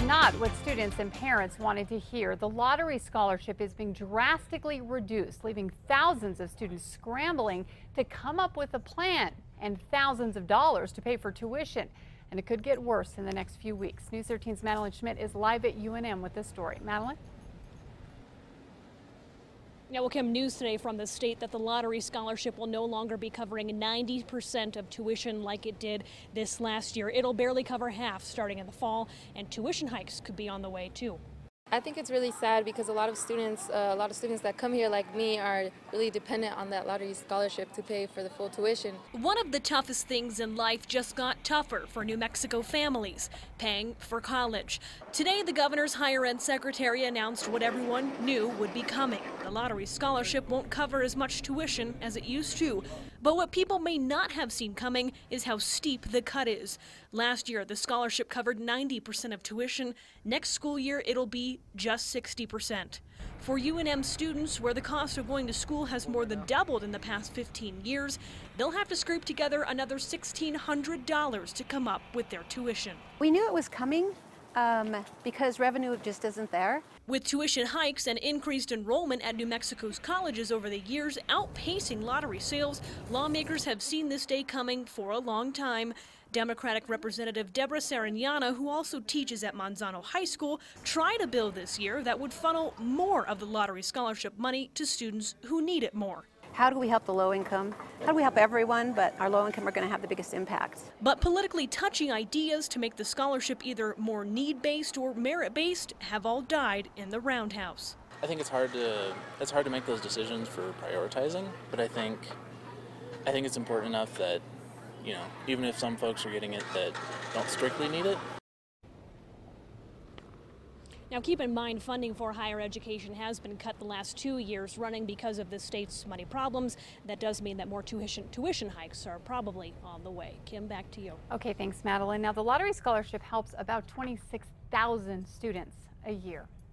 Not what students and parents wanted to hear. The lottery scholarship is being drastically reduced, leaving thousands of students scrambling to come up with a plan and thousands of dollars to pay for tuition. And it could get worse in the next few weeks. News 13's Madeline Schmidt is live at UNM with this story. Madeline? Now, we'll come news today from the state that the lottery scholarship will no longer be covering 90% of tuition like it did this last year. It'll barely cover half starting in the fall, and tuition hikes could be on the way too. I think it's really sad because a lot of students that come here like me are really dependent on that lottery scholarship to pay for the full tuition. One of the toughest things in life just got tougher for New Mexico families, paying for college. Today, the governor's higher ed secretary announced what everyone knew would be coming. The lottery scholarship won't cover as much tuition as it used to. But what people may not have seen coming is how steep the cut is. Last year, the scholarship covered 90% of tuition. Next school year, it'll be just 60%. For UNM students, where the cost of going to school has more than doubled in the past 15 years, they'll have to scrape together another $1,600 to come up with their tuition. We knew it was coming because revenue just isn't there. With tuition hikes and increased enrollment at New Mexico's colleges over the years outpacing lottery sales, lawmakers have seen this day coming for a long time. Democratic Representative Deborah Sariñana, who also teaches at Manzano High School, tried a bill this year that would funnel more of the lottery scholarship money to students who need it more. How do we help the low income? How do we help everyone? But our low income are going to have the biggest impact. But politically touchy ideas to make the scholarship either more need-based or merit-based have all died in the roundhouse. I think it's hard to make those decisions for prioritizing, but I think it's important enough that, you know, even if some folks are getting it that don't strictly need it. Now, keep in mind, funding for higher education has been cut the last 2 years running because of the state's money problems. That does mean that more tuition hikes are probably on the way. Kim, back to you. Okay, thanks, Madeline. Now, the lottery scholarship helps about 26,000 students a year.